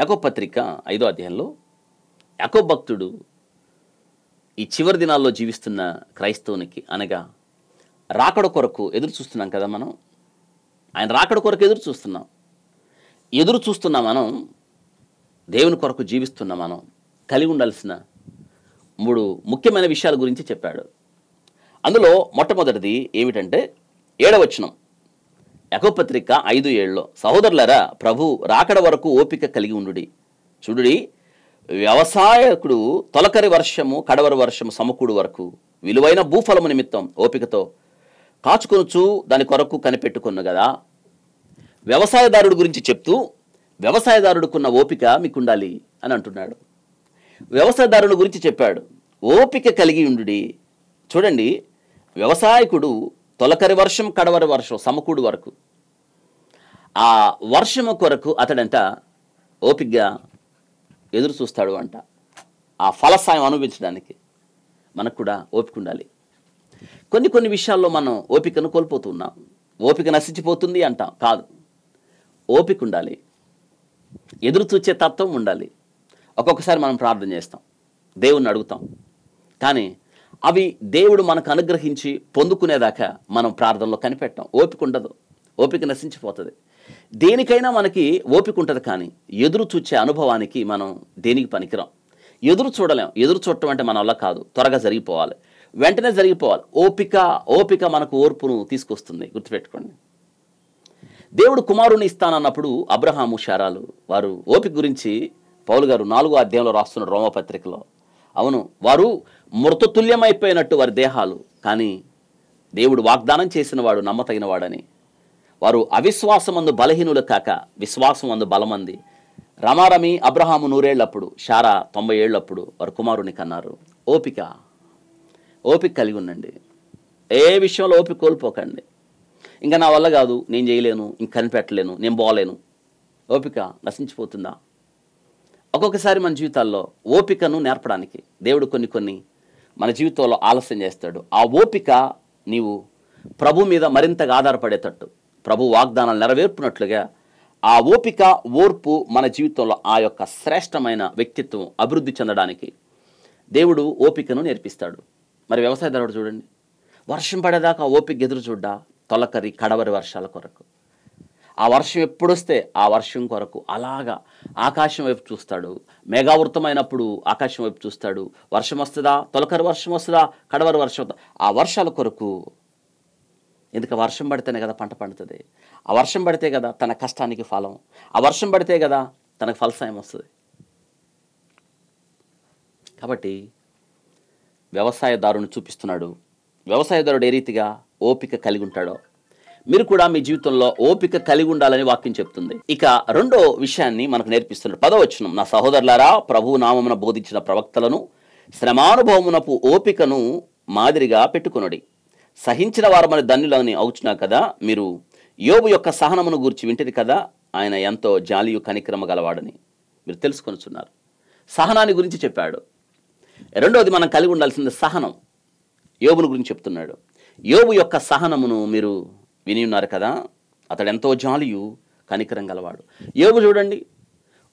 యాకోబు పత్రిక 5వ అధ్యాయంలో యాకోబు భక్తుడు ఈ చివరి దినాల్లో జీవిస్తున్న క్రైస్తవునికి అనగా రాకడ కొరకు ఎదురు చూస్తున్నాం కదా మనం. ఆయన రాకడ కొరకు ఎదురు చూస్తున్నాం మనం. దేవుని కొరకు జీవిస్తున్న మనం కలిగి ఉండాల్సిన 3 ముఖ్యమైన విషయాల గురించి చెప్పాడు. అందులో మొట్టమొదటిది ఏమిటంటే 7వ వచనం యాకోబు పత్రిక 5:7 సహోదరులారా, ప్రభు రాకడ వరకు ఓపిక కలిగి ఉండుడి. చూడుడి, వ్యవసాయకుడు తొలకరి వర్షము కడవరి వర్షము సమకూడు వరకు విలువైన భూఫలము నిమిత్తం ఓపికతో కాచుకొనుచు దాని కొరకు కనిపెట్టుకున్న కదా. వ్యవసాయదారుడి గురించి చెప్తూ వ్యవసాయదారుడుకున్న ఓపిక మీకుండాలి అని అంటున్నాడు. వ్యవసాయదారుని గురించి చెప్పాడు, ఓపిక కలిగి ఉండుడి. చూడండి, వ్యవసాయకుడు తొలకరి వర్షం కడవరి వర్షం సమకూడు వరకు ఆ వర్షము కొరకు అతడంట ఓపికగా ఎదురు చూస్తాడు అంట. ఆ ఫలసాయం అనుభవించడానికి మనకు కూడా ఓపిక ఉండాలి. కొన్ని విషయాల్లో మనం ఓపికను కోల్పోతున్నాం. ఓపిక నశించిపోతుంది అంటాం, కాదు. ఓపిక ఉండాలి, ఎదురు చూచే తత్వం ఉండాలి. ఒక్కొక్కసారి మనం ప్రార్థన చేస్తాం, దేవుణ్ణి అడుగుతాం, కానీ అవి దేవుడు మనకు అనుగ్రహించి పొందుకునేదాకా మనం ప్రార్థనలో కనిపెట్టాం. ఓపిక ఉండదు, ఓపిక నశించిపోతుంది. దేనికైనా మనకి ఓపిక ఉంటుంది, కానీ ఎదురు చూచే అనుభవానికి మనం దేనికి పనికిరాం. ఎదురు చూడలేం. ఎదురు చూడటం అంటే మన వల్ల కాదు. త్వరగా జరిగిపోవాలి, వెంటనే జరిగిపోవాలి. ఓపిక మనకు ఓర్పును తీసుకొస్తుంది. గుర్తుపెట్టుకోండి. దేవుడు కుమారుని ఇస్తానన్నప్పుడు అబ్రహాము శారాలు వారు ఓపిక గురించి పౌలు గారు 4వ అధ్యాయంలో రాస్తున్న రోమపత్రికలో, అవును, వారు మృతతుల్యమైపోయినట్టు వారి దేహాలు, కానీ దేవుడు వాగ్దానం చేసిన వాడు నమ్మతగిన వాడని, వారు అవిశ్వాసమందు బలహీనులు కాక విశ్వాసమందు బలమంది. రమారమి అబ్రహాము 100 ఏళ్ళప్పుడు, శారా 90 ఏళ్ళప్పుడు వారు కుమారుని కన్నారు. ఓపిక కలిగి ఉండండి. ఏ విషయంలో ఓపిక కోల్పోకండి. ఇంకా నా వల్ల కాదు, నేను చేయలేను, ఇంక కనిపెట్టలేను, నేను పోలేను. ఓపిక నశించిపోతుందా? ఒక్కొక్కసారి మన జీవితాల్లో ఓపికను నేర్పడానికి దేవుడు కొన్ని మన జీవితంలో ఆలస్యం చేస్తాడు. ఆ ఓపిక నీవు ప్రభు మీద మరింతగా ఆధారపడేటట్టు, ప్రభు వాగ్దానాలు నెరవేర్పునట్లుగా ఆ ఓపిక ఓర్పు మన జీవితంలో ఆ యొక్క శ్రేష్టమైన వ్యక్తిత్వం అభివృద్ధి చెందడానికి దేవుడు ఓపికను నేర్పిస్తాడు. మరి వ్యవసాయదారుడు చూడండి, వర్షం పడేదాకా ఓపిక ఎదురు చూడ్డా తొలకరి కడవరి వర్షాల కొరకు. ఆ వర్షం ఎప్పుడొస్తే ఆ వర్షం కొరకు అలాగా ఆకాశం వైపు చూస్తాడు. మేఘావృతమైనప్పుడు ఆకాశం వైపు చూస్తాడు. వర్షం వస్తుందా, తొలకరి వర్షం వస్తుందా, కడవరి వర్షం వస్తుందా, ఆ వర్షాల కొరకు. ఎందుకు వర్షం పడితేనే కదా పంట పండుతుంది. ఆ వర్షం పడితే కదా తన కష్టానికి ఫలం. ఆ వర్షం పడితే కదా తనకు ఫలసాయం వస్తుంది. కాబట్టి వ్యవసాయదారుని చూపిస్తున్నాడు. వ్యవసాయదారుడు ఏ రీతిగా ఓపిక కలిగి ఉంటాడో మీరు కూడా మీ జీవితంలో ఓపిక కలిగి ఉండాలని వాక్యం చెప్తుంది. ఇక 2వ విషయాన్ని మనకు నేర్పిస్తున్నాడు. 10వ వచనం, నా సహోదరులారా, ప్రభువు నామమున బోధించిన ప్రవక్తలను శ్రమానుభవమునపు ఓపికను మాదిరిగా పెట్టుకొనుడి. సహించిన వారమని ధన్యులని అవుచున్నా కదా. మీరు యోబు యొక్క సహనమును గూర్చి వింటిది కదా. ఆయన ఎంతో జాలియు కనికరమ గలవాడని మీరు తెలుసుకొనుచున్నారు. సహనాన్ని గురించి చెప్పాడు. 2వది మనం కలిగి ఉండాల్సింది సహనం. యోబును గురించి చెప్తున్నాడు. యోబు యొక్క సహనమును మీరు విని ఉన్నారు కదా. అతడు ఎంతో జాలియు కనికరం గలవాడు. యోబు చూడండి,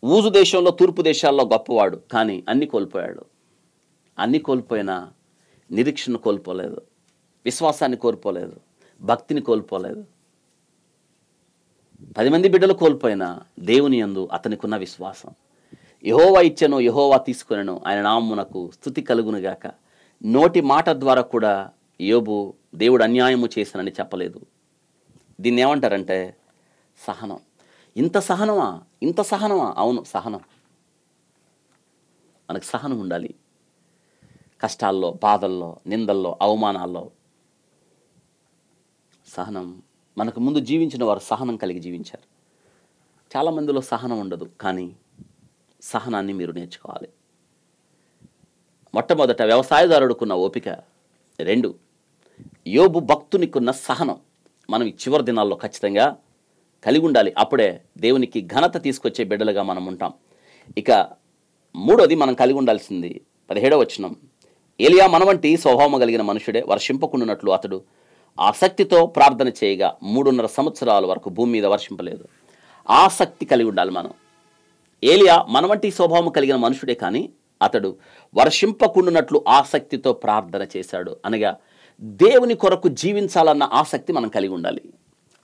ఊజు దేశంలో తూర్పు దేశాల్లో గొప్పవాడు, కానీ అన్ని కోల్పోయాడు. అన్ని కోల్పోయినా నిరీక్షను కోల్పోలేదు, విశ్వాసాన్ని కోల్పోలేదు, భక్తిని కోల్పోలేదు. 10 మంది బిడ్డలు కోల్పోయినా దేవుని యందు అతనికున్న విశ్వాసం. యెహోవా ఇచ్చెను, యెహోవా తీసుకొనెను, ఆయన నామమునకు స్తుతి కలుగునుగాక. నోటి మాట ద్వారా కూడా యోబు దేవుడు అన్యాయము చేశానని చెప్పలేదు. దీన్ని ఏమంటారంటే సహనం. ఇంత సహనమా? అవును, సహనం. మనకు సహనం ఉండాలి. కష్టాల్లో, బాధల్లో, నిందల్లో, అవమానాల్లో సహనం. మనకు ముందు జీవించిన వారు సహనం కలిగి జీవించారు. చాలామందిలో సహనం ఉండదు, కానీ సహనాన్ని మీరు నేర్చుకోవాలి. మొట్టమొదట వ్యవసాయదారుడుకున్న ఓపిక. 2, యోబు భక్తునికున్న సహనం. మనం ఈ చివరి దినాల్లో ఖచ్చితంగా కలిగి ఉండాలి. అప్పుడే దేవునికి ఘనత తీసుకొచ్చే బిడ్డలుగా మనం ఉంటాం. ఇక 3వది మనం కలిగి ఉండాల్సింది 17వ వచనం, ఏలియా మన వంటి స్వభావం కలిగిన మనుషుడే. వర్షింపకుండునట్లు అతడు ఆసక్తితో ప్రార్థన చేయగా 3.5 సంవత్సరాల వరకు భూమి మీద వర్షింపలేదు. ఆసక్తి కలిగి ఉండాలి మనం. ఏలియా మన వంటి స్వభావం కలిగిన మనుషుడే కానీ అతడు వర్షింపకుండునట్లు ఆసక్తితో ప్రార్థన చేశాడు. అనగా దేవుని కొరకు జీవించాలన్న ఆసక్తి మనం కలిగి ఉండాలి.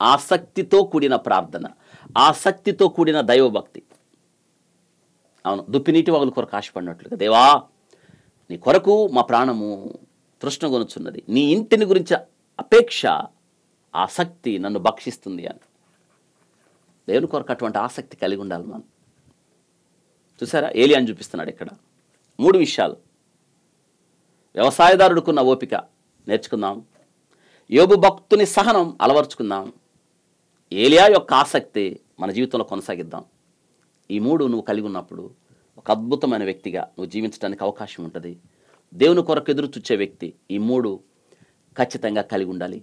ఆసక్తితో కూడిన ప్రార్థన, ఆసక్తితో కూడిన దైవభక్తి. అవును, దుప్పినీటి వాగుల కొరకు ఆశపడినట్లుగా, దేవా నీ కొరకు మా ప్రాణము తృష్ణగొనుచున్నది, నీ ఇంటిని గురించి అపేక్ష, ఆసక్తి నన్ను భక్షిస్తుంది అని దేవుని కొరకు అటువంటి ఆసక్తి కలిగి ఉండాలి మనం. చూసారా, ఏలియాని చూపిస్తున్నాడు ఇక్కడ. 3 విషయాలు. వ్యవసాయదారుడుకున్న ఓపిక నేర్చుకుందాం, యోబు భక్తుని సహనం అలవర్చుకుందాం, ఏలియా యొక్క ఆసక్తి మన జీవితంలో కొనసాగిద్దాం. ఈ 3 నువ్వు కలిగి ఉన్నప్పుడు ఒక అద్భుతమైన వ్యక్తిగా నువ్వు జీవించడానికి అవకాశం ఉంటుంది. దేవుని కొరకు ఎదురు చూచే వ్యక్తి ఈ 3 ఖచ్చితంగా కలిగి ఉండాలి.